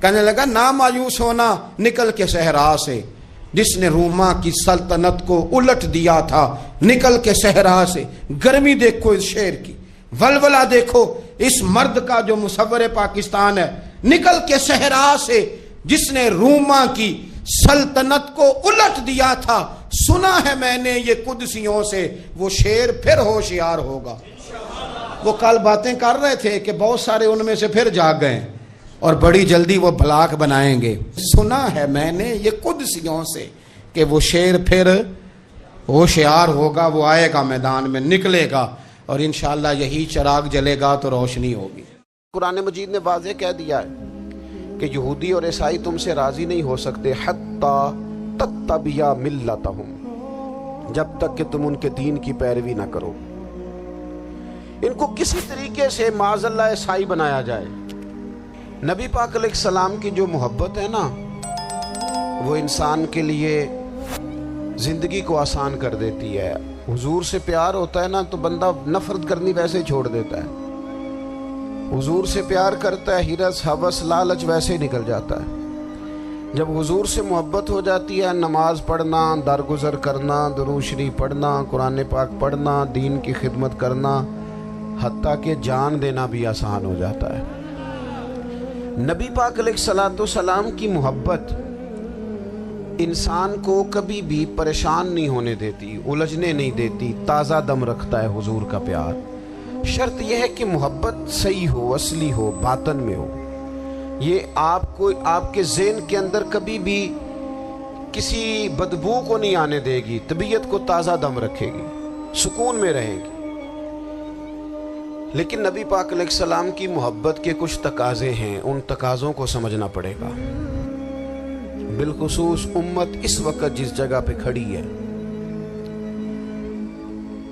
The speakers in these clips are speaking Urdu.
کہنے لگا نہ مایوس ہونا، نکل کے صحرا سے، جس نے روما کی سلطنت کو الٹ دیا تھا، نکل کے صحرا سے۔ گرمی دیکھو اس شعر کی، ولولہ دیکھو اس مرد کا جو مصور پاکستان ہے، نکل کے صحرا سے جس نے روما کی سلطنت کو الٹ دیا تھا، سنا ہے میں نے یہ قدسیوں سے، وہ شیر پھر ہوشیار ہوگا۔ وہ کل باتیں کر رہے تھے کہ بہت سارے ان میں سے پھر جاگ گئے اور بڑی جلدی وہ بلاک بنائیں گے۔ سنا ہے میں نے یہ قدسیوں سے کہ وہ شیر پھر ہوشیار ہوگا، وہ آئے گا میدان میں، نکلے گا، اور انشاءاللہ یہی چراغ جلے گا تو روشنی ہوگی۔ قرآن مجید نے واضح کہہ دیا ہے کہ یہودی اور عیسائی تم سے راضی نہیں ہو سکتے حتی تتبع ملتہم، جب تک کہ تم ان کے دین کی پیروی نہ کرو۔ ان کو کسی طریقے سے معاذ اللہ عیسائی بنایا جائے۔ نبی پاک علیہ السلام کی جو محبت ہے نا، وہ انسان کے لیے زندگی کو آسان کر دیتی ہے۔ حضور سے پیار ہوتا ہے نا تو بندہ نفرت کرنی ویسے ہی چھوڑ دیتا ہے۔ حضور سے پیار کرتا ہے، ہرس ہوس لالچ ویسے ہی نکل جاتا ہے۔ جب حضور سے محبت ہو جاتی ہے، نماز پڑھنا، درگزر کرنا، درود شریف پڑھنا، قرآن پاک پڑھنا، دین کی خدمت کرنا، حتیٰ کہ جان دینا بھی آسان ہو جاتا ہے۔ نبی پاک علیہ السلام کی محبت انسان کو کبھی بھی پریشان نہیں ہونے دیتی، الجھنے نہیں دیتی، تازہ دم رکھتا ہے حضور کا پیار۔ شرط یہ ہے کہ محبت صحیح ہو، اصلی ہو، باطن میں ہو۔ یہ آپ کے ذہن کے اندر کبھی بھی کسی بدبو کو نہیں آنے دے گی، طبیعت کو تازہ دم رکھے گی، سکون میں رہے گی۔ لیکن نبی پاک علیہ السلام کی محبت کے کچھ تقاضے ہیں، ان تقاضوں کو سمجھنا پڑے گا۔ بالخصوص امت اس وقت جس جگہ پہ کھڑی ہے،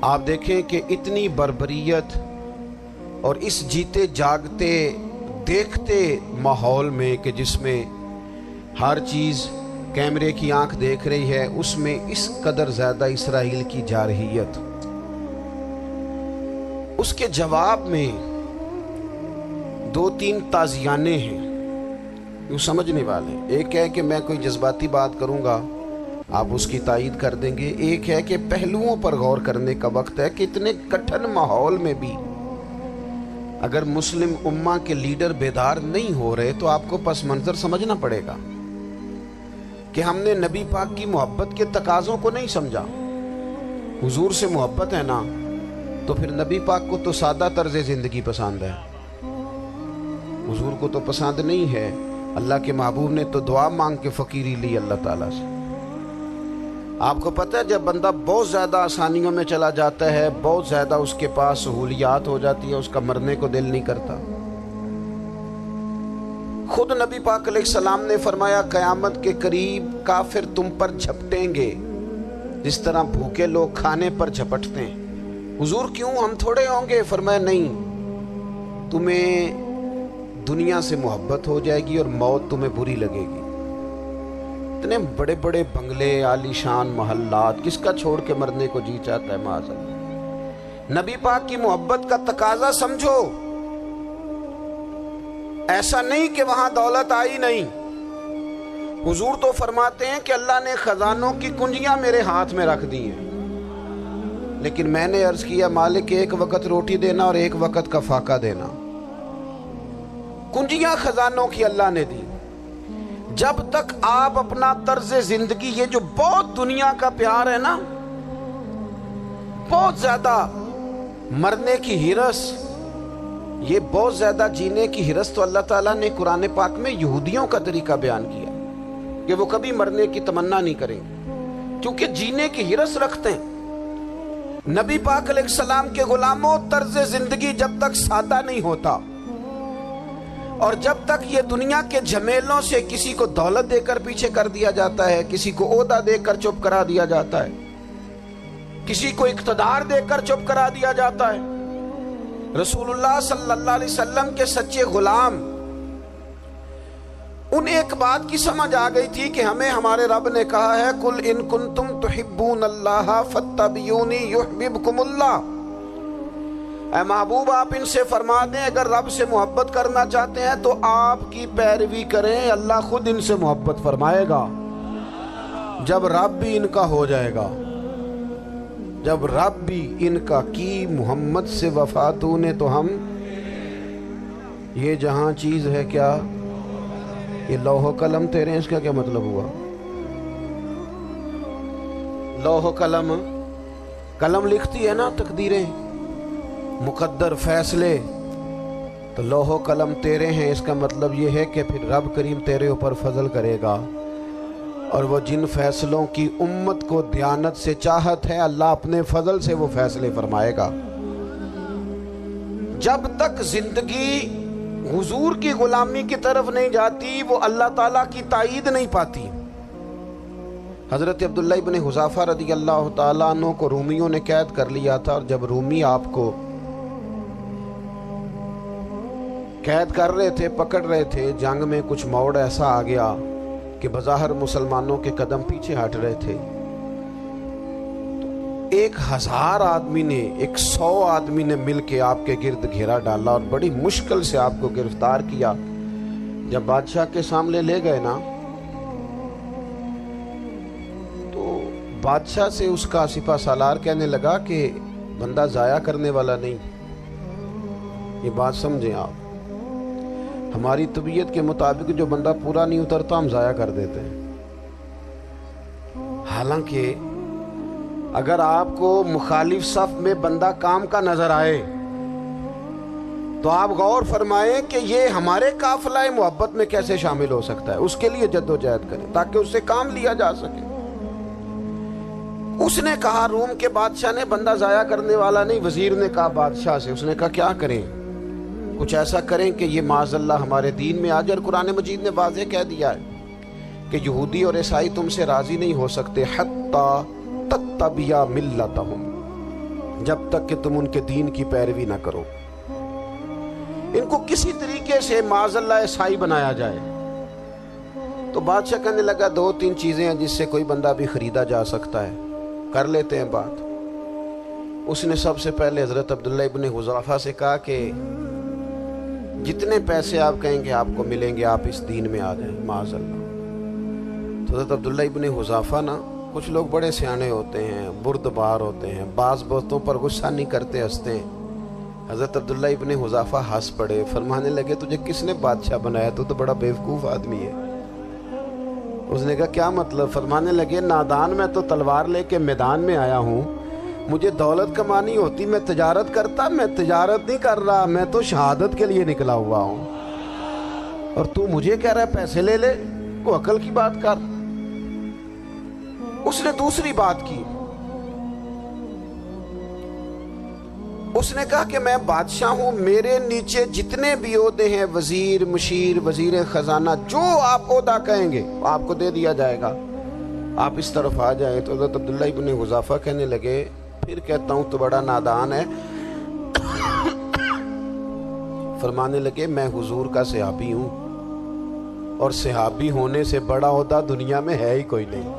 آپ دیکھیں کہ اتنی بربریت اور اس جیتے جاگتے دیکھتے ماحول میں کہ جس میں ہر چیز کیمرے کی آنکھ دیکھ رہی ہے، اس میں اس قدر زیادہ اسرائیل کی جارحیت، اس کے جواب میں دو تین تازیانے ہیں یوں سمجھنے والے۔ ایک ہے کہ میں کوئی جذباتی بات کروں گا، آپ اس کی تائید کر دیں گے۔ ایک ہے کہ پہلوؤں پر غور کرنے کا وقت ہے کہ اتنے کٹھن ماحول میں بھی اگر مسلم امہ کے لیڈر بیدار نہیں ہو رہے تو آپ کو پس منظر سمجھنا پڑے گا کہ ہم نے نبی پاک کی محبت کے تقاضوں کو نہیں سمجھا۔ حضور سے محبت ہے نا تو پھر نبی پاک کو تو سادہ طرز زندگی پسند ہے، حضور کو تو پسند نہیں ہے۔ اللہ کے محبوب نے تو دعا مانگ کے فقیری لی اللہ تعالیٰ سے۔ آپ کو پتہ ہے جب بندہ بہت زیادہ آسانیوں میں چلا جاتا ہے، بہت زیادہ اس کے پاس سہولیات ہو جاتی ہے، اس کا مرنے کو دل نہیں کرتا۔ خود نبی پاک علیہ السلام نے فرمایا قیامت کے قریب کافر تم پر جھپٹیں گے جس طرح بھوکے لوگ کھانے پر جھپٹتے ہیں۔ حضور کیوں، ہم تھوڑے ہوں گے؟ فرمایا نہیں، تمہیں دنیا سے محبت ہو جائے گی اور موت تمہیں بری لگے گی۔ اتنے بڑے بڑے بنگلے، عالی شان محلات، کس کا چھوڑ کے مرنے کو جی چاہتا ہے معاذ اللہ۔ نبی پاک کی محبت کا تقاضا سمجھو، ایسا نہیں کہ وہاں دولت آئی نہیں۔ حضور تو فرماتے ہیں کہ اللہ نے خزانوں کی کنجیاں میرے ہاتھ میں رکھ دی ہیں، لیکن میں نے عرض کیا مالک ایک وقت روٹی دینا اور ایک وقت کا فاقہ دینا۔ کنجیاں خزانوں کی اللہ نے دی۔ جب تک آپ اپنا طرز زندگی، یہ جو بہت دنیا کا پیار ہے نا، بہت زیادہ مرنے کی ہرس، یہ بہت زیادہ جینے کی ہرس تو اللہ تعالیٰ نے قرآن پاک میں یہودیوں کا طریقہ بیان کیا کہ وہ کبھی مرنے کی تمنا نہیں کریں گے کیونکہ جینے کی ہرس رکھتے ہیں۔ نبی پاک علیہ السلام کے غلاموں، طرز زندگی جب تک سادہ نہیں ہوتا اور جب تک یہ دنیا کے جھمیلوں سے کسی کو دولت دے کر پیچھے کر دیا جاتا ہے، کسی کو عہدہ دے کر چپ کرا دیا جاتا ہے، کسی کو اقتدار دے کر چپ کرا دیا جاتا ہے، رسول اللہ صلی اللہ علیہ وسلم کے سچے غلام انہیں ایک بات کی سمجھ آ گئی تھی کہ ہمیں ہمارے رب نے کہا ہے قل ان کنتم تحبون اللہ فاتبعونی یحببکم اللہ، اے محبوب آپ ان سے فرما دیں اگر رب سے محبت کرنا چاہتے ہیں تو آپ کی پیروی کریں، اللہ خود ان سے محبت فرمائے گا جب رب بھی ان کا ہو جائے گا، جب رب بھی ان کا کی محمد سے وفا تو نے تو ہم، یہ جہاں چیز ہے کیا، یہ لوح و قلم تیرے ہیں، اس کا کیا مطلب ہوا؟ لوح و قلم، قلم لکھتی ہے نا تقدیریں، مقدر فیصلے، تو لوح و قلم تیرے ہیں، اس کا مطلب یہ ہے کہ پھر رب کریم تیرے اوپر فضل کرے گا، اور وہ جن فیصلوں کی امت کو دیانت سے چاہت ہے اللہ اپنے فضل سے وہ فیصلے فرمائے گا۔ جب تک زندگی حضور کی غلامی کی طرف نہیں جاتی وہ اللہ تعالیٰ کی تائید نہیں پاتی۔ حضرت عبداللہ ابن حذافہ رضی اللہ تعالیٰ عنہ کو رومیوں نے قید کر لیا تھا، اور جب رومی آپ کو قید کر رہے تھے، پکڑ رہے تھے، جنگ میں کچھ موڑ ایسا آ گیا کہ بظاہر مسلمانوں کے قدم پیچھے ہٹ رہے تھے، تو 1000 آدمی نے 100 آدمی نے مل کے آپ کے گرد گھیرا ڈالا اور بڑی مشکل سے آپ کو گرفتار کیا۔ جب بادشاہ کے سامنے لے گئے نا تو بادشاہ سے اس کا سپہ سالار کہنے لگا کہ بندہ ضائع کرنے والا نہیں، یہ بات سمجھیں آپ، ہماری طبیعت کے مطابق جو بندہ پورا نہیں اترتا ہم ضائع کر دیتے ہیں۔ حالانکہ اگر آپ کو مخالف صف میں بندہ کام کا نظر آئے تو آپ غور فرمائیں کہ یہ ہمارے قافلہ محبت میں کیسے شامل ہو سکتا ہے، اس کے لیے جد و جہد کریں تاکہ اس سے کام لیا جا سکے۔ اس نے کہا، روم کے بادشاہ نے بندہ ضائع کرنے والا نہیں، وزیر نے کہا بادشاہ سے، اس نے کہا کیا کریں، کچھ ایسا کریں کہ یہ معاذ اللہ ہمارے دین میں آ جائے۔ اور قرآن مجید نے واضح کہہ دیا ہے کہ یہودی اور عیسائی تم سے راضی نہیں ہو سکتے حتی تتبع ملتہم، جب تک کہ تم ان کے دین کی پیروی نہ کرو، ان کو کسی طریقے سے معاذ اللہ عیسائی بنایا جائے۔ تو بادشاہ کہنے لگا 2-3 چیزیں ہیں جس سے کوئی بندہ بھی خریدا جا سکتا ہے، کر لیتے ہیں بات۔ اس نے سب سے پہلے حضرت عبداللہ ابن حذافہ سے کہا کہ جتنے پیسے آپ کہیں گے آپ کو ملیں گے، آپ اس دین میں آ جائیں معاذ اللہ۔ تو حضرت عبداللہ ابن حذافہ نا، کچھ لوگ بڑے سیانے ہوتے ہیں، بردبار ہوتے ہیں، بعض باتوں پر غصہ نہیں کرتے، ہنستے ہیں۔ حضرت عبداللہ ابن حذافہ ہنس پڑے، فرمانے لگے تجھے کس نے بادشاہ بنایا، تو بڑا بیوقوف آدمی ہے۔ اس نے کہا کیا مطلب؟ فرمانے لگے نادان، میں تو تلوار لے کے میدان میں آیا ہوں، مجھے دولت کمانی ہوتی میں تجارت کرتا، میں تجارت نہیں کر رہا، میں تو شہادت کے لیے نکلا ہوا ہوں، اور تو مجھے کہہ رہا ہے پیسے لے لے، کو عقل کی بات کر۔ اس نے دوسری بات کی، اس نے کہا کہ میں بادشاہ ہوں، میرے نیچے جتنے بھی عہدے ہیں، وزیر، مشیر، وزیر خزانہ، جو آپ عہدہ کہیں گے آپ کو دے دیا جائے گا، آپ اس طرف آ جائیں۔ تو حضرت عبداللہ ابن حذافہ کہنے لگے پھر کہتا ہوں تو بڑا نادان ہے۔ فرمانے لگے میں حضور کا صحابی ہوں، اور صحابی ہونے سے بڑا عہدہ دنیا میں ہے ہی کوئی نہیں۔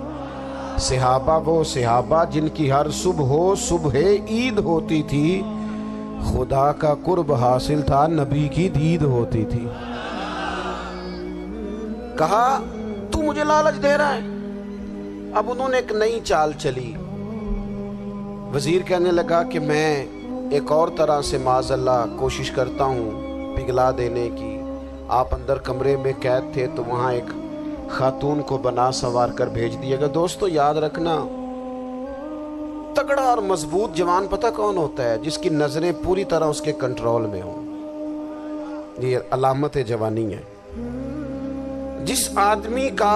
صحابہ وہ صحابہ جن کی ہر صبح عید ہوتی تھی، خدا کا قرب حاصل تھا، نبی کی دید ہوتی تھی۔ کہا تو مجھے لالچ دے رہا ہے۔ اب انہوں نے ایک نئی چال چلی۔ وزیر کہنے لگا کہ میں ایک اور طرح سے معاذ اللہ کوشش کرتا ہوں پگھلا دینے کی۔ آپ اندر کمرے میں قید تھے تو وہاں ایک خاتون کو بنا سنوار کر بھیج دیا گیا۔ دوستو یاد رکھنا، تگڑا اور مضبوط جوان پتہ کون ہوتا ہے؟ جس کی نظریں پوری طرح اس کے کنٹرول میں ہوں، یہ علامت جوانی ہے۔ جس آدمی کا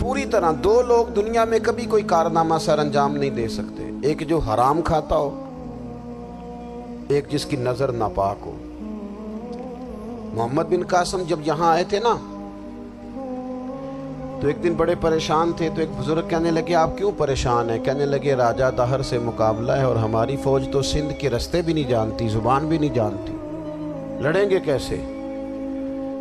پوری طرح، 2 لوگ دنیا میں کبھی کوئی کارنامہ سر انجام نہیں دے سکتے، ایک جو حرام کھاتا ہو، ایک جس کی نظر ناپاک ہو۔ محمد بن قاسم جب یہاں آئے تھے نا تو ایک دن بڑے پریشان تھے، تو ایک بزرگ کہنے لگے آپ کیوں پریشان ہیں؟ کہنے لگے راجہ دہر سے مقابلہ ہے، اور ہماری فوج تو سندھ کے رستے بھی نہیں جانتی، زبان بھی نہیں جانتی، لڑیں گے کیسے؟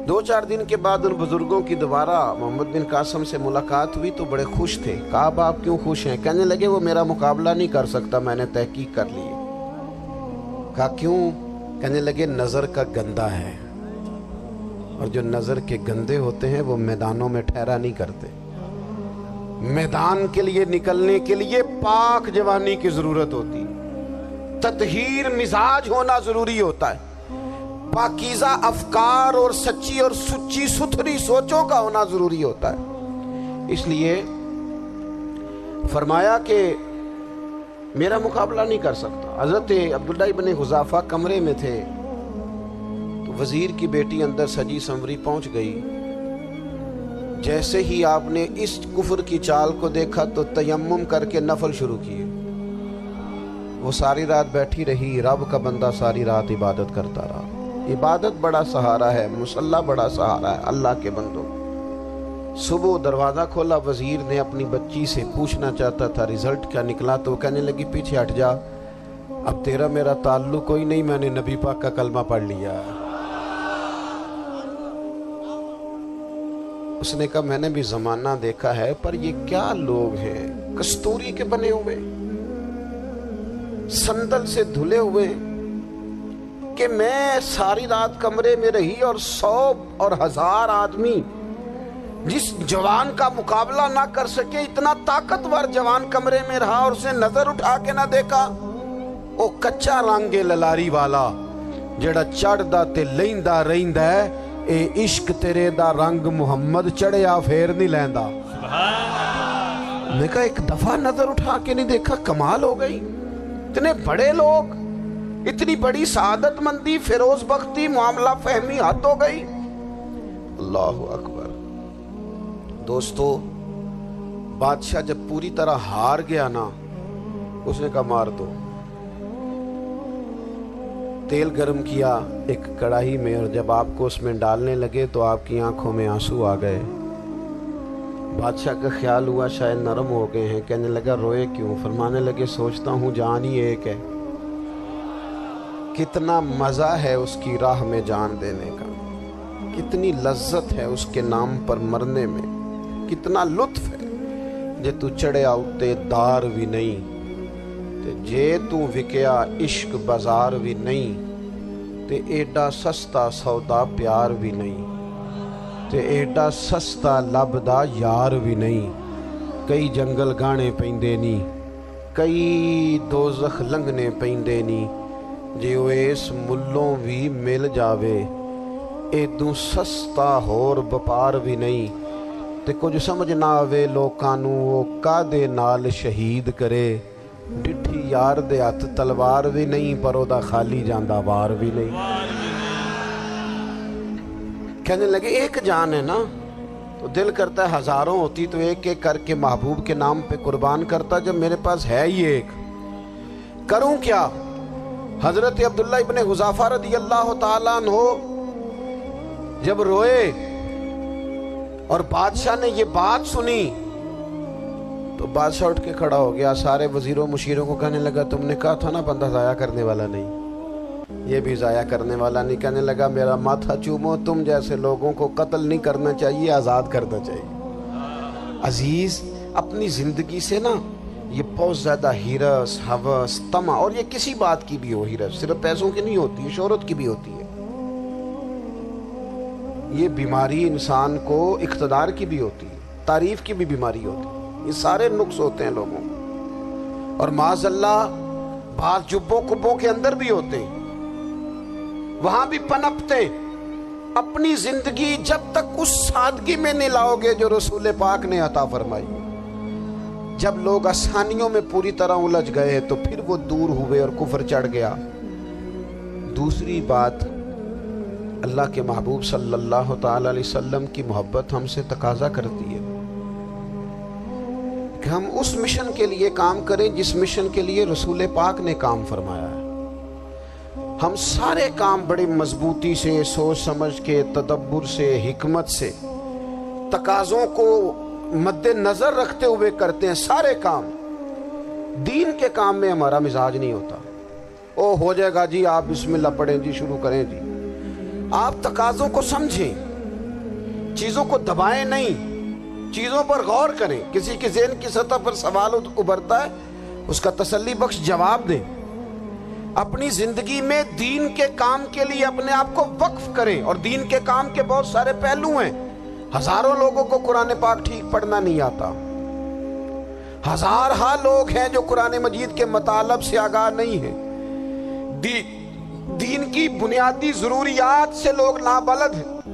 2-4 دن کے بعد ان بزرگوں کی دوبارہ محمد بن قاسم سے ملاقات ہوئی تو بڑے خوش تھے۔ کہا آپ کیوں خوش ہیں؟ کہنے لگے وہ میرا مقابلہ نہیں کر سکتا، میں نے تحقیق کر لی۔ کہا کیوں؟ کہنے لگے نظر کا گندہ ہے، اور جو نظر کے گندے ہوتے ہیں وہ میدانوں میں ٹھہرا نہیں کرتے۔ میدان کے لیے نکلنے کے لیے پاک جوانی کی ضرورت ہوتی، تطہیر مزاج ہونا ضروری ہوتا ہے، پاکیزہ افکار اور سچی اور سچی ستھری سوچوں کا ہونا ضروری ہوتا ہے۔ اس لیے فرمایا کہ میرا مقابلہ نہیں کر سکتا۔ حضرت عبداللہ ابن حذافہ کمرے میں تھے تو وزیر کی بیٹی اندر سجی سنوری پہنچ گئی، جیسے ہی آپ نے اس کفر کی چال کو دیکھا تو تیمم کر کے نفل شروع کیے۔ وہ ساری رات بیٹھی رہی، رب کا بندہ ساری رات عبادت کرتا رہا۔ عبادت بڑا سہارا ہے، مصلی بڑا سہارا ہے اللہ کے بندوں۔ صبح دروازہ کھولا، وزیر نے اپنی بچی سے پوچھنا چاہتا تھا رزلٹ کیا نکلا، تو وہ کہنے لگی پیچھے ہٹ جا، اب تیرا میرا تعلق کوئی نہیں، میں نے نبی پاک کا کلمہ پڑھ لیا۔ اس نے کہا میں نے بھی زمانہ دیکھا ہے، پر یہ کیا لوگ ہیں، کستوری کے بنے ہوئے، سندل سے دھلے ہوئے، کہ میں ساری رات کمرے میں رہی اور 100 اور 1000 آدمی جس جوان کا مقابلہ نہ کر سکے، اتنا طاقتور جوان کمرے میں رہا اور اسے نظر اٹھا کے نہ دیکھا۔ او کچا رنگ للاری والا جڑا چڑھدا تے لیندا رہندا ہے، اے عشق تیرے دا رنگ محمد چڑھیا پھیر نہیں لیندا۔ میں کہا ایک دفعہ نظر اٹھا کے نہیں دیکھا، کمال ہو گئی۔ اتنے بڑے لوگ، اتنی بڑی سعادت مندی، فیروز بختی، معاملہ فہمی حد ہو گئی۔ اللہ اکبر۔ دوستو، بادشاہ جب پوری طرح ہار گیا نا، اس نے کہا مار دو۔ تیل گرم کیا ایک کڑاہی میں، اور جب آپ کو اس میں ڈالنے لگے تو آپ کی آنکھوں میں آنسو آ گئے۔ بادشاہ کا خیال ہوا شاید نرم ہو گئے ہیں، کہنے لگا روئے کیوں؟ فرمانے لگے سوچتا ہوں جان ہی ایک ہے، کتنا مزہ ہے اس کی راہ میں جان دینے کا، کتنی لذت ہے اس کے نام پر مرنے میں، کتنا لطف ہے۔ جے تو چڑھیا اتے دار بھی نہیں، تے جے تو وکیا عشق بازار بھی نہیں، تے ایڈا سستا سودا پیار بھی نہیں، تے ایڈا سستا لبدا یار بھی نہیں۔ کئی جنگل گانے پیندے نی، کئی دوزخ لنگنے پیندے نی، جے وہ اس ملوں بھی مل جاوے، ایدوں سستا ہور بپار بھی نہیں۔ تے کچھ سمجھ نہ آوے لوکاں نوں وہ کادے نال شہید کرے، ڈٹھی یار دے ہاتھ تلوار بھی نہیں، پر او دا خالی جاندہ وار بھی نہیں۔ کہنے لگے ایک جان ہے نا، تو دل کرتا ہے ہزاروں ہوتی تو ایک ایک کر کے محبوب کے نام پہ قربان کرتا، جب میرے پاس ہے ہی ایک، کروں کیا؟ حضرت عبداللہ ابن حذافہ رضی اللہ تعالیٰ عنہ جب روئے اور بادشاہ نے یہ بات سنی تو بادشاہ اٹھ کے کھڑا ہو گیا، سارے وزیروں مشیروں کو کہنے لگا تم نے کہا تھا نا بندہ ضائع کرنے والا نہیں، یہ بھی ضائع کرنے والا نہیں۔ کہنے لگا میرا ماتھا چومو، تم جیسے لوگوں کو قتل نہیں کرنا چاہیے، آزاد کرنا چاہیے۔ عزیز، اپنی زندگی سے نا یہ بہت زیادہ ہرس، ہوس، طمع، اور یہ کسی بات کی بھی ہو، ہرس صرف پیسوں کی نہیں ہوتی ہے، شہرت کی بھی ہوتی ہے، یہ بیماری انسان کو اقتدار کی بھی ہوتی ہے، تعریف کی بھی بیماری ہوتی ہے، یہ سارے نقص ہوتے ہیں لوگوں کو، اور معاذ اللہ بعض جبوں کبوں کے اندر بھی ہوتے ہیں، وہاں بھی پنپتے۔ اپنی زندگی جب تک اس سادگی میں نہیں لاؤ گے جو رسول پاک نے عطا فرمائی، جب لوگ آسانیوں میں پوری طرح الجھ گئے تو پھر وہ دور ہوئے اور کفر چڑھ گیا۔ دوسری بات، اللہ کے محبوب صلی اللہ تعالی علیہ وسلم کی محبت ہم سے تقاضا کرتی ہے کہ ہم اس مشن کے لیے کام کریں جس مشن کے لیے رسول پاک نے کام فرمایا ہے۔ ہم سارے کام بڑی مضبوطی سے، سوچ سمجھ کے، تدبر سے، حکمت سے، تقاضوں کو مد نظر رکھتے ہوئے کرتے ہیں سارے کام۔ دین کے کام میں ہمارا مزاج نہیں ہوتا، او ہو جائے گا جی، آپ بسم اللہ پڑھیں جی، شروع کریں جی۔ آپ تقاضوں کو سمجھیں، چیزوں کو دبائیں نہیں، چیزوں پر غور کریں۔ کسی کے ذہن کی سطح پر سوال ابھرتا ہے، اس کا تسلی بخش جواب دیں۔ اپنی زندگی میں دین کے کام کے لیے اپنے آپ کو وقف کریں. اور دین کے کام کے بہت سارے پہلو ہیں. ہزاروں لوگوں کو قرآن پاک ٹھیک پڑھنا نہیں آتا. ہزارہا لوگ ہیں جو قرآن مجید کے مطالب سے آگاہ نہیں ہیں. دین کی بنیادی ضروریات سے لوگ نابلد ہیں.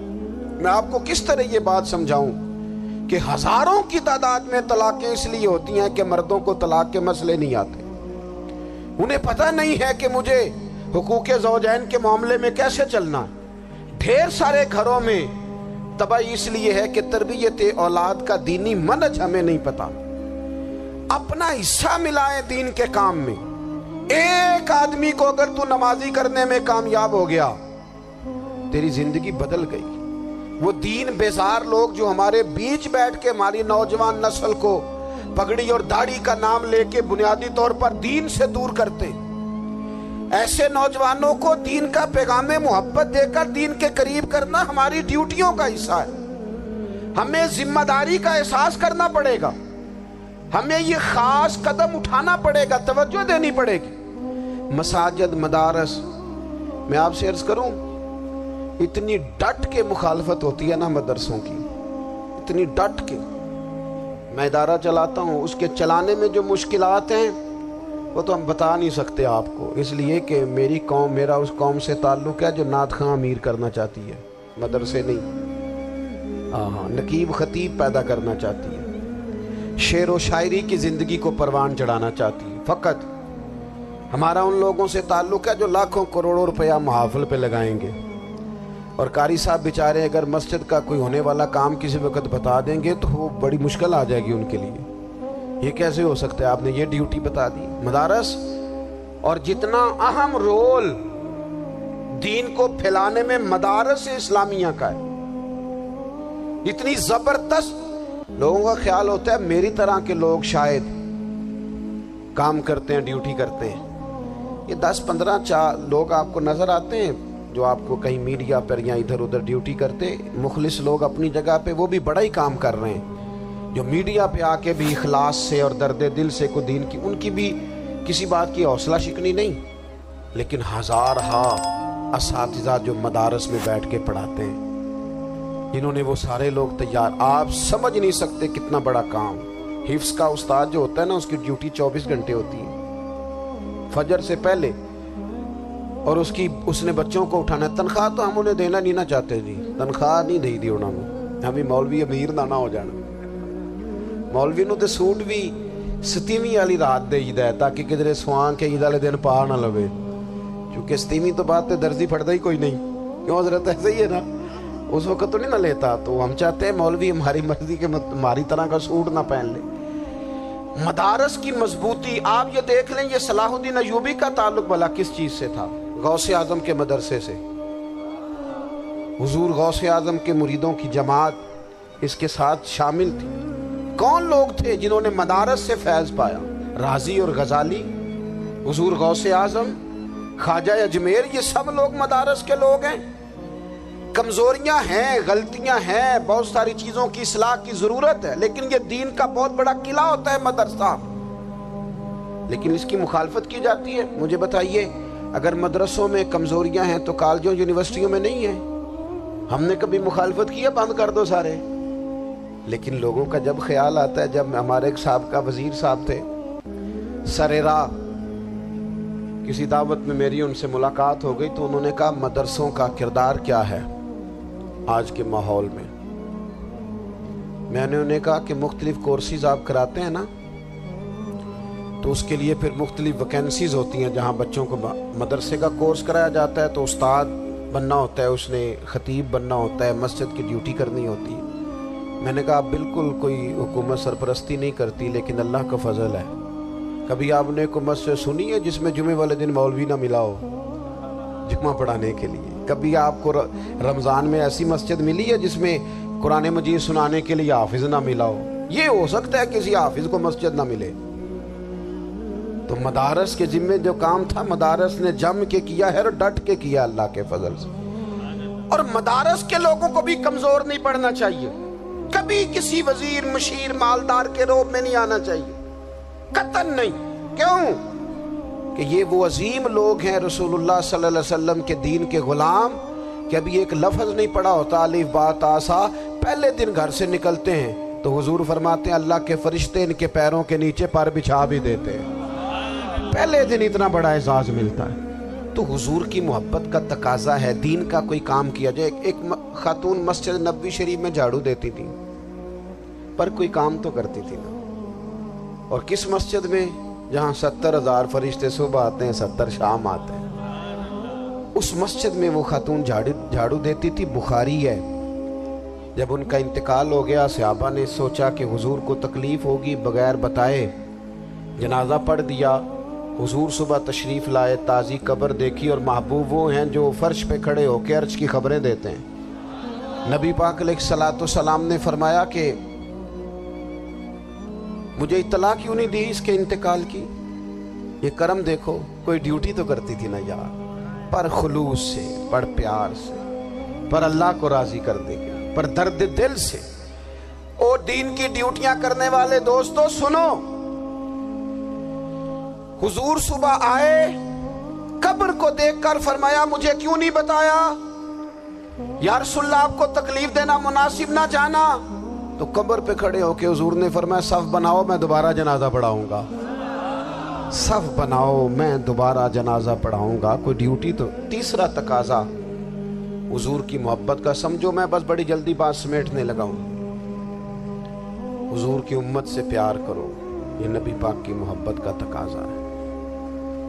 میں آپ کو کس طرح یہ بات سمجھاؤں کہ ہزاروں کی تعداد میں طلاقیں اس لیے ہوتی ہیں کہ مردوں کو طلاق کے مسئلے نہیں آتے. انہیں پتہ نہیں ہے کہ مجھے حقوق زوجین کے معاملے میں کیسے چلنا. ڈھیر سارے گھروں میں تباہی اس لیے ہے کہ تربیت اولاد کا دینی منہج ہمیں نہیں پتا. اپنا حصہ ملائیں دین کے کام میں. ایک آدمی کو اگر تو نمازی کرنے میں کامیاب ہو گیا, تیری زندگی بدل گئی. وہ دین بیزار لوگ جو ہمارے بیچ بیٹھ کے ہماری نوجوان نسل کو پگڑی اور داڑھی کا نام لے کے بنیادی طور پر دین سے دور کرتے, ایسے نوجوانوں کو دین کا پیغام محبت دے کر دین کے قریب کرنا ہماری ڈیوٹیوں کا حصہ ہے. ہمیں ذمہ داری کا احساس کرنا پڑے گا. ہمیں یہ خاص قدم اٹھانا پڑے گا, توجہ دینی پڑے گی. مساجد, مدارس, میں آپ سے عرض کروں, اتنی ڈٹ کے مخالفت ہوتی ہے نا مدرسوں کی, اتنی ڈٹ کے. میں ادارہ چلاتا ہوں, اس کے چلانے میں جو مشکلات ہیں وہ تو ہم بتا نہیں سکتے آپ کو, اس لیے کہ میری قوم, میرا اس قوم سے تعلق ہے جو نعت خواں امیر کرنا چاہتی ہے, مدرسے نہیں. ہاں, نقیب خطیب پیدا کرنا چاہتی ہے, شعر و شاعری کی زندگی کو پروان چڑھانا چاہتی ہے. فقط ہمارا ان لوگوں سے تعلق ہے جو لاکھوں کروڑوں روپیہ محافل پہ لگائیں گے. اور قاری صاحب بیچارے اگر مسجد کا کوئی ہونے والا کام کسی وقت بتا دیں گے تو وہ بڑی مشکل آ جائے گی ان کے لیے. یہ کیسے ہو سکتا ہے, آپ نے یہ ڈیوٹی بتا دی. مدارس اور جتنا اہم رول دین کو پھیلانے میں مدارس اسلامیہ کا ہے, اتنی زبردست. لوگوں کا خیال ہوتا ہے میری طرح کے لوگ شاید کام کرتے ہیں, ڈیوٹی کرتے ہیں. یہ 10-15 لوگ آپ کو نظر آتے ہیں جو آپ کو کہیں میڈیا پر یا ادھر ادھر ڈیوٹی کرتے. مخلص لوگ اپنی جگہ پہ وہ بھی بڑا ہی کام کر رہے ہیں, جو میڈیا پہ آ کے بھی اخلاص سے اور درد دل سے کو دین کی, ان کی بھی کسی بات کی حوصلہ شکنی نہیں. لیکن ہزارہا اساتذہ جو مدارس میں بیٹھ کے پڑھاتے ہیں, جنہوں نے وہ سارے لوگ تیار, آپ سمجھ نہیں سکتے کتنا بڑا کام. حفظ کا استاد جو ہوتا ہے نا, اس کی ڈیوٹی 24 گھنٹے ہوتی ہے فجر سے پہلے, اور اس نے بچوں کو اٹھانا ہے. تنخواہ تو ہم انہیں دینا نہیں نہ چاہتے جی, تنخواہ نہیں دے دی انہوں نے. ہمیں مولوی امیر نہ ہو جانا. مولوی نو تے سوٹ بھی 27ویں والی رات دے ہے تاکہ کدھر سوان کے عید والے دن پا نہ لوے, کیونکہ 27ویں تو بعد تے درزی پھڑتا ہی کوئی نہیں. کیوں حضرت, ایسا ہی ہے نا, اس وقت تو نہیں نہ لیتا. تو ہم چاہتے ہیں مولوی ہماری مرضی کے ہماری طرح کا سوٹ نہ پہن لے. مدارس کی مضبوطی آپ یہ دیکھ لیں, یہ صلاح الدین ایوبی کا تعلق بھلا کس چیز سے تھا؟ غوث اعظم کے مدرسے سے. حضور غوث اعظم کے مریدوں کی جماعت اس کے ساتھ شامل تھی. کون لوگ تھے جنہوں نے مدارس سے فیض پایا؟ رازی اور غزالی, حضور غوث اعظم, خواجہ اجمیر, یہ سب لوگ مدارس کے لوگ ہیں. کمزوریاں ہیں, غلطیاں ہیں, بہت ساری چیزوں کی اصلاح کی ضرورت ہے, لیکن یہ دین کا بہت بڑا قلعہ ہوتا ہے مدرسہ. لیکن اس کی مخالفت کی جاتی ہے. مجھے بتائیے, اگر مدرسوں میں کمزوریاں ہیں تو کالجوں یونیورسٹیوں میں نہیں ہیں؟ ہم نے کبھی مخالفت کی ہے بند کر دو سارے؟ لیکن لوگوں کا جب خیال آتا ہے, جب ہمارے ایک سابقہ وزیر صاحب تھے سر راہ, کسی دعوت میں میری ان سے ملاقات ہو گئی تو انہوں نے کہا مدرسوں کا کردار کیا ہے آج کے ماحول میں. میں نے انہیں کہا کہ مختلف کورسز آپ کراتے ہیں نا, تو اس کے لیے پھر مختلف ویکینسیز ہوتی ہیں جہاں بچوں کو مدرسے کا کورس کرایا جاتا ہے تو استاد بننا ہوتا ہے, اس نے خطیب بننا ہوتا ہے, مسجد کی ڈیوٹی کرنی ہوتی ہے. میں نے کہا بالکل کوئی حکومت سرپرستی نہیں کرتی, لیکن اللہ کا فضل ہے. کبھی آپ نے کوئی مسجد سنی ہے جس میں جمعے والے دن مولوی نہ ملا ہو جمعہ پڑھانے کے لیے؟ کبھی آپ کو رمضان میں ایسی مسجد ملی ہے جس میں قرآن مجید سنانے کے لیے حافظ نہ ملا ہو؟ یہ ہو سکتا ہے کسی حافظ کو مسجد نہ ملے. تو مدارس کے ذمے جو کام تھا مدارس نے جم کے کیا ہے اور ڈٹ کے کیا اللہ کے فضل سے. اور مدارس کے لوگوں کو بھی کمزور نہیں پڑنا چاہیے, کبھی کسی وزیر مشیر مالدار کے روب میں نہیں آنا چاہیے, قطعاً نہیں. کیوں؟ کہ یہ وہ عظیم لوگ ہیں رسول اللہ صلی اللہ علیہ وسلم کے دین کے غلام کہ ابھی ایک لفظ نہیں پڑا ہوتا الف با تا سا، پہلے دن گھر سے نکلتے ہیں تو حضور فرماتے ہیں اللہ کے فرشتے ان کے پیروں کے نیچے پر بچھا بھی دیتے ہیں، پہلے دن اتنا بڑا اعزاز ملتا ہے۔ تو حضور کی محبت کا تقاضا ہے دین کا کوئی کام کیا جائے۔ ایک خاتون مسجد نبوی شریف میں جھاڑو دیتی تھی پر کوئی کام تو کرتی تھی نا، اور کس مسجد میں؟ جہاں 70,000 فرشتے صبح آتے ہیں 70 شام آتے ہیں، اس مسجد میں وہ خاتون جھاڑو دیتی تھی۔ بخاری ہے، جب ان کا انتقال ہو گیا صحابہ نے سوچا کہ حضور کو تکلیف ہوگی، بغیر بتائے جنازہ پڑھ دیا۔ حضور صبح تشریف لائے، تازی قبر دیکھی، اور محبوب وہ ہیں جو فرش پہ کھڑے ہو کے عرش کی خبریں دیتے ہیں۔ نبی پاک علیہ الصلوۃ والسلام نے فرمایا کہ مجھے اطلاع کیوں نہیں دی اس کے انتقال کی؟ یہ کرم دیکھو، کوئی ڈیوٹی تو کرتی تھی نا یار، پر خلوص سے، پر پیار سے، پر اللہ کو راضی کرنے کے، پر درد دل سے۔ اور دین کی ڈیوٹیاں کرنے والے دوستو سنو، حضور صبح آئے، قبر کو دیکھ کر فرمایا مجھے کیوں نہیں بتایا؟ یا رسول اللہ آپ کو تکلیف دینا مناسب نہ جانا؟ تو قبر پہ کھڑے ہو کے حضور نے فرمایا صف بناؤ میں دوبارہ جنازہ پڑھاؤں گا، صف بناؤ میں دوبارہ جنازہ پڑھاؤں گا۔ کوئی ڈیوٹی تو۔ تیسرا تقاضا حضور کی محبت کا، سمجھو میں بس بڑی جلدی بات سمیٹنے لگا ہوں، حضور کی امت سے پیار کرو، یہ نبی پاک کی محبت کا تقاضا ہے۔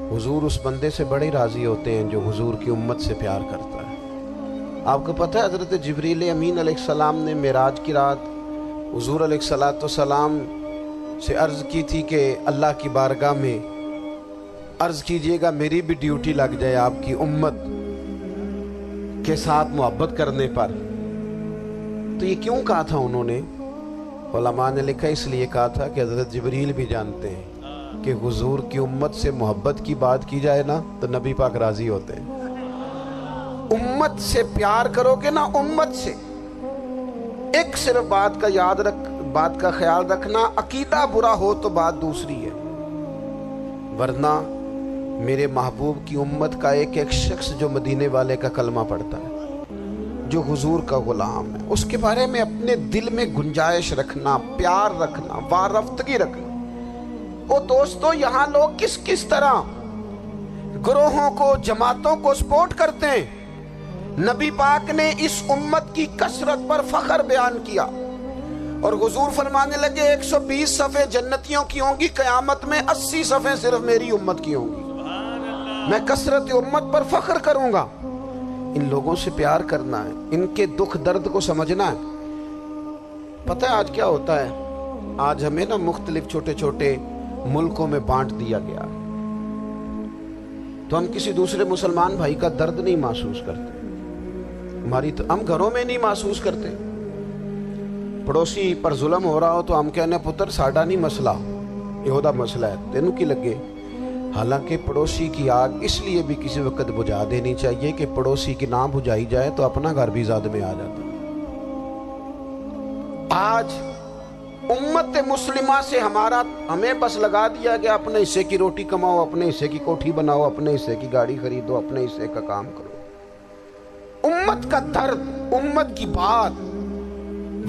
حضور اس بندے سے بڑے راضی ہوتے ہیں جو حضور کی امت سے پیار کرتا ہے۔ آپ کو پتہ ہے حضرت جبریل امین علیہ السلام نے معراج کی رات حضور علیہ الصلوۃ والسلام سے عرض کی تھی کہ اللہ کی بارگاہ میں عرض کیجئے گا میری بھی ڈیوٹی لگ جائے آپ کی امت کے ساتھ محبت کرنے پر۔ تو یہ کیوں کہا تھا انہوں نے؟ علماء نے لکھا اس لیے کہا تھا کہ حضرت جبریل بھی جانتے ہیں کہ حضور کی امت سے محبت کی بات کی جائے نا تو نبی پاک راضی ہوتے ہیں۔ امت سے پیار کرو گے نا، امت سے۔ ایک صرف بات کا خیال رکھنا، عقیدہ برا ہو تو بات دوسری ہے، ورنہ میرے محبوب کی امت کا ایک ایک شخص جو مدینے والے کا کلمہ پڑھتا ہے، جو حضور کا غلام ہے، اس کے بارے میں اپنے دل میں گنجائش رکھنا، پیار رکھنا، وارفتگی رکھنا۔ او دوستو یہاں لوگ کس طرح گروہوں کو، جماعتوں کو سپورٹ کرتے ہیں۔ نبی پاک نے اس امت کی کثرت پر فخر بیان کیا، اور حضور فرمانے لگے 120 صفیں جنتیوں کی ہوں گی، قیامت میں 80 صفیں صرف میری امت کی ہوں گی، میں کثرت امت پر فخر کروں گا۔ ان لوگوں سے پیار کرنا ہے، ان کے دکھ درد کو سمجھنا ہے۔ پتہ ہے آج کیا ہوتا ہے؟ آج ہمیں نا مختلف چھوٹے چھوٹے ملکوں میں بانٹ دیا گیا، تو ہم کسی دوسرے مسلمان بھائی کا درد نہیں محسوس کرتے، ہم گھروں میں نہیں محسوس کرتے۔ پڑوسی پر ظلم ہو رہا ہو تو ہم کہنے پتر ساڈا نہیں مسئلہ، یہ مسئلہ ہے، تینوں کی لگے۔ حالانکہ پڑوسی کی آگ اس لیے بھی کسی وقت بجھا دینی چاہیے کہ پڑوسی کی نہ بجھائی جائے تو اپنا گھر بھی زاد میں آ جاتا۔ آج امت مسلمہ سے ہمیں بس لگا دیا گیا اپنے حصے کی روٹی کماؤ، اپنے حصے کی کوٹھی بناؤ، اپنے حصے کی گاڑی خریدو، اپنے حصے کا کام کرو۔ امت کا درد، امت کی بات،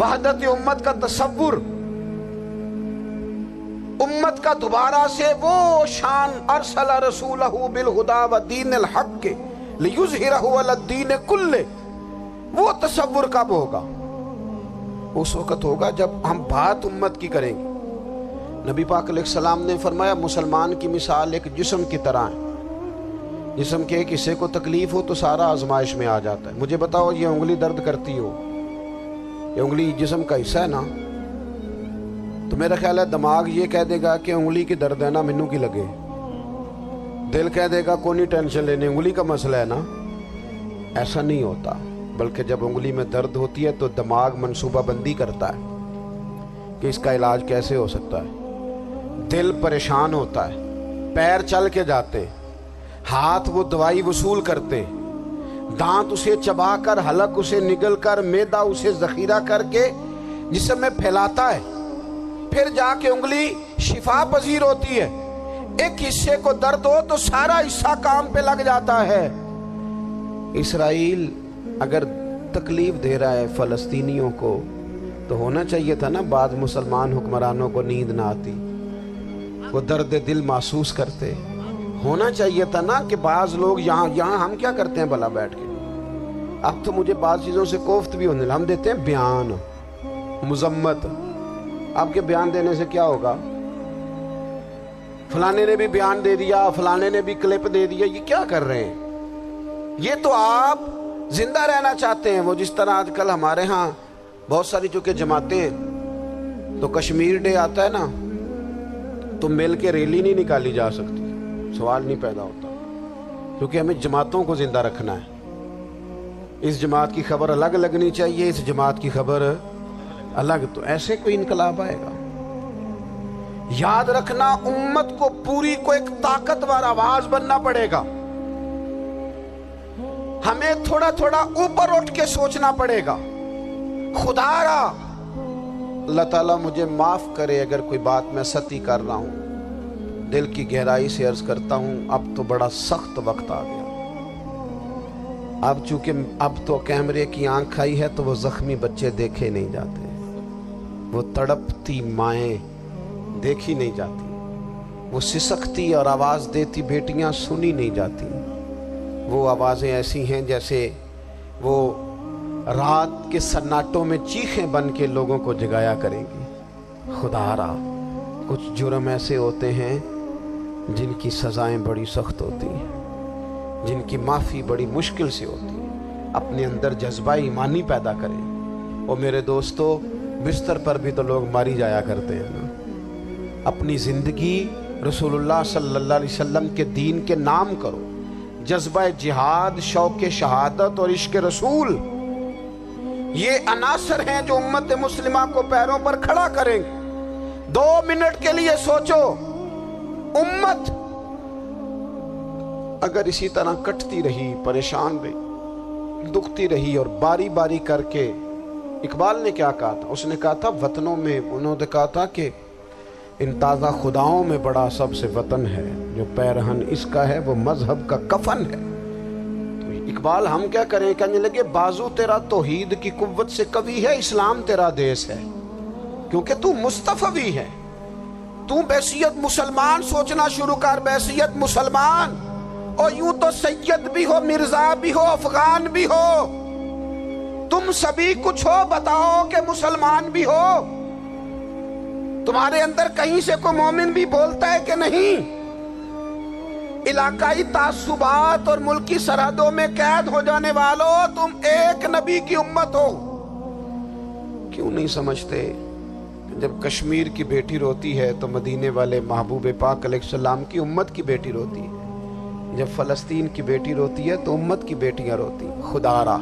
وحدت امت کا تصور، امت کا دوبارہ سے وہ شان ارسل رسولہ بالہدی ودین الحق لیظہرہ علی الدین کلہ، وہ تصور کب ہوگا؟ اس وقت ہوگا جب ہم بات امت کی کریں گے۔ نبی پاک علیہ السلام نے فرمایا مسلمان کی مثال ایک جسم کی طرح ہے، جسم کے ایک حصے کو تکلیف ہو تو سارا آزمائش میں آ جاتا ہے۔ مجھے بتاؤ یہ انگلی درد کرتی ہو، یہ انگلی جسم کا حصہ ہے نا، تو میرا خیال ہے دماغ یہ کہہ دے گا کہ انگلی کی درد ہے نا مینوں کی لگے، دل کہہ دے گا کوئی نہیں ٹینشن لینے، انگلی کا مسئلہ ہے نا۔ ایسا نہیں ہوتا، بلکہ جب انگلی میں درد ہوتی ہے تو دماغ منصوبہ بندی کرتا ہے کہ اس کا علاج کیسے ہو سکتا ہے، دل پریشان ہوتا ہے، پیر چل کے جاتے، ہاتھ وہ دوائی وصول کرتے، دانت اسے چبا کر، حلق اسے نگل کر، معدہ اسے ذخیرہ کر کے جسم میں پھیلاتا ہے، پھر جا کے انگلی شفا پذیر ہوتی ہے۔ ایک حصے کو درد ہو تو سارا حصہ کام پہ لگ جاتا ہے۔ اسرائیل اگر تکلیف دے رہا ہے فلسطینیوں کو تو ہونا چاہیے تھا نا بعض مسلمان حکمرانوں کو نیند نہ آتی، وہ درد دل محسوس کرتے۔ ہونا چاہیے تھا نا کہ بعض لوگ یہاں ہم کیا کرتے ہیں بھلا بیٹھ کے، اب تو مجھے بعض چیزوں سے کوفت بھی ہونے لگا، ہم دیتے ہیں بیان مذمت۔ آپ کے بیان دینے سے کیا ہوگا؟ فلانے نے بھی بیان دے دیا، فلانے نے بھی کلپ دے دیا، یہ کیا کر رہے ہیں؟ یہ تو آپ زندہ رہنا چاہتے ہیں۔ وہ جس طرح آج کل ہمارے ہاں بہت ساری چونکہ جماعتیں ہیں تو کشمیر ڈے آتا ہے نا تو مل کے ریلی نہیں نکالی جا سکتی، سوال نہیں پیدا ہوتا، کیونکہ ہمیں جماعتوں کو زندہ رکھنا ہے۔ اس جماعت کی خبر الگ لگنی چاہیے، اس جماعت کی خبر الگ، تو ایسے کوئی انقلاب آئے گا؟ یاد رکھنا امت کو پوری کو ایک طاقتور آواز بننا پڑے گا، ہمیں تھوڑا تھوڑا اوپر اٹھ کے سوچنا پڑے گا۔ خدا را اللہ تعالیٰ مجھے معاف کرے اگر کوئی بات میں سطحی کر رہا ہوں، دل کی گہرائی سے عرض کرتا ہوں اب تو بڑا سخت وقت آ گیا۔ اب چونکہ اب تو کیمرے کی آنکھ آئی ہے تو وہ زخمی بچے دیکھے نہیں جاتے، وہ تڑپتی مائیں دیکھی نہیں جاتی، وہ سسکتی اور آواز دیتی بیٹیاں سنی نہیں جاتی۔ وہ آوازیں ایسی ہیں جیسے وہ رات کے سناٹوں میں چیخیں بن کے لوگوں کو جگایا کریں گی۔ خدا را کچھ جرم ایسے ہوتے ہیں جن کی سزائیں بڑی سخت ہوتی ہیں، جن کی معافی بڑی مشکل سے ہوتی ہے۔ اپنے اندر جذبہ ایمانی پیدا کریں۔ اور میرے دوستو بستر پر بھی تو لوگ ماری جایا کرتے ہیں نا۔ اپنی زندگی رسول اللہ صلی اللہ علیہ وسلم کے دین کے نام کرو۔ جذبہ جہاد، شوق شہادت اور عشق رسول، یہ عناصر ہیں جو امت مسلمہ کو پیروں پر کھڑا کریں گے۔ 2 منٹ کے لیے سوچو، امت اگر اسی طرح کٹتی رہی، پریشان رہی، دکھتی رہی اور باری باری کر کے، اقبال نے کیا کہا تھا؟ اس نے کہا تھا وطنوں میں، انہوں نے کہا تھا کہ ان تازہ خداؤں میں بڑا سب سے وطن ہے، جو پیرہن اس کا ہے وہ مذہب کا کفن ہے۔ تو اقبال ہم کیا کریں؟ کہنے لگے بازو تیرا توحید کی قوت سے قوی ہے، اسلام تیرا دیس ہے، کیونکہ تو مصطفی ہے۔ تو بحیثیت مسلمان سوچنا شروع کر، بحیثیت مسلمان، اور یوں تو سید بھی ہو، مرزا بھی ہو، افغان بھی ہو، تم سبھی کچھ ہو، بتاؤ کہ مسلمان بھی ہو۔ تمہارے اندر کہیں سے کوئی مومن بھی بولتا ہے کہ نہیں؟ علاقائی تعصبات اور ملکی سرحدوں میں قید ہو جانے والوں، تم ایک نبی کی امت ہو۔ کیوں نہیں سمجھتے جب کشمیر کی بیٹی روتی ہے تو مدینے والے محبوب پاک علیہ السلام کی امت کی بیٹی روتی ہے، جب فلسطین کی بیٹی روتی ہے تو امت کی بیٹیاں روتی ہیں۔ خدا را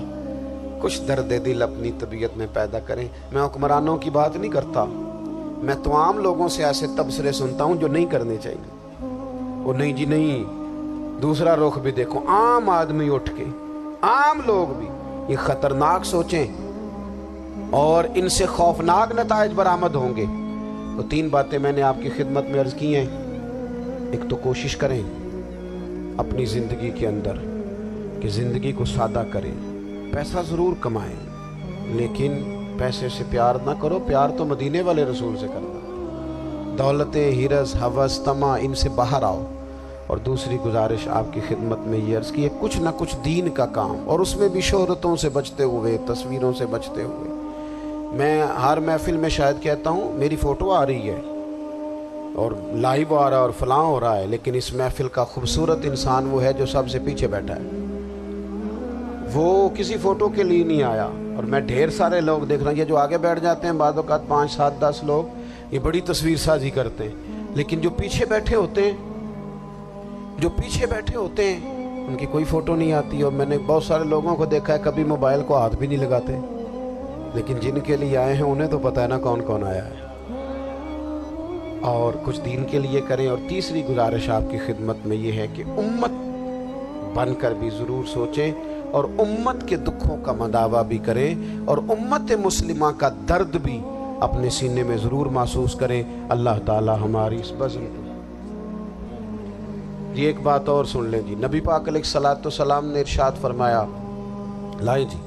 کچھ درد دل اپنی طبیعت میں پیدا کریں۔ میں حکمرانوں کی بات نہیں کرتا، میں تو عام لوگوں سے ایسے تبصرے سنتا ہوں جو نہیں کرنے چاہیے۔ وہ نہیں جی نہیں، دوسرا رخ بھی دیکھو، عام آدمی اٹھ کے، عام لوگ بھی یہ خطرناک سوچیں اور ان سے خوفناک نتائج برآمد ہوں گے۔ تو 3 باتیں میں نے آپ کی خدمت میں عرض کی ہیں۔ ایک تو کوشش کریں اپنی زندگی کے اندر کہ زندگی کو سادہ کریں، پیسہ ضرور کمائیں لیکن پیسے سے پیار نہ کرو، پیار تو مدینے والے رسول سے کرنا۔ دولتیں، ہرس، ہوس، طمع، ان سے باہر آؤ۔ اور دوسری گزارش آپ کی خدمت میں یہ عرض کی ہے، کچھ نہ کچھ دین کا کام، اور اس میں بھی شہرتوں سے بچتے ہوئے، تصویروں سے بچتے ہوئے۔ میں ہر محفل میں شاید کہتا ہوں میری فوٹو آ رہی ہے اور لائیو آ رہا ہے اور فلاں ہو رہا ہے، لیکن اس محفل کا خوبصورت انسان وہ ہے جو سب سے پیچھے بیٹھا ہے، وہ کسی فوٹو کے لیے نہیں آیا۔ اور میں ڈھیر سارے لوگ دیکھ رہا ہوں، یہ جو آگے بیٹھ جاتے ہیں بعض اوقات 5، 7، 10 لوگ، یہ بڑی تصویر سازی کرتے ہیں، لیکن جو پیچھے بیٹھے ہوتے ہیں، ان کی کوئی فوٹو نہیں آتی۔ اور میں نے بہت سارے لوگوں کو دیکھا ہے کبھی موبائل کو ہاتھ بھی نہیں لگاتے، لیکن جن کے لیے آئے ہیں انہیں تو پتہ ہے نا کون کون آیا ہے۔ اور کچھ دین کے لیے کریں۔ اور تیسری گزارش آپ کی خدمت میں یہ ہے کہ امت بن کر بھی ضرور سوچیں اور امت کے دکھوں کا مداوع بھی کریں، اور امت مسلمہ کا درد بھی اپنے سینے میں ضرور محسوس کریں۔ اللہ تعالی ہماری اس بزم کو جی ایک بات اور سن لیں جی، نبی پاک علیہ الصلوۃ والسلام نے ارشاد فرمایا، لائیں جی،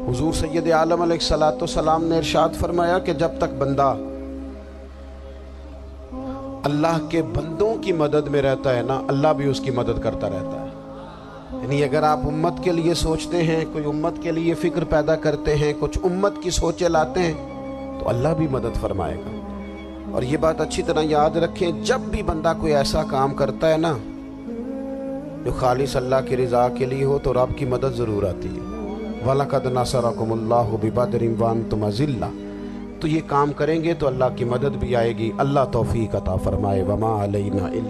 حضور سید عالم علیہ الصلوۃ والسلام نے ارشاد فرمایا کہ جب تک بندہ اللہ کے بندوں کی مدد میں رہتا ہے نا، اللہ بھی اس کی مدد کرتا رہتا ہے۔ یعنی اگر آپ امت کے لیے سوچتے ہیں، کوئی امت کے لیے فکر پیدا کرتے ہیں، کچھ امت کی سوچیں لاتے ہیں، تو اللہ بھی مدد فرمائے گا۔ اور یہ بات اچھی طرح یاد رکھیں، جب بھی بندہ کوئی ایسا کام کرتا ہے نا جو خالص اللہ کی رضا کے لیے ہو، تو رب کی مدد ضرور آتی ہے۔ وَلَقَدْ نَصَرَكُمُ اللَّهُ بِبَدْرٍ وَأَنْتُمْ أَذِلَّةٌ۔ تو یہ کام کریں گے تو اللہ کی مدد بھی آئے گی۔ اللہ توفیق عطا فرمائے۔ وَمَا عَلَيْنَا إِلَّا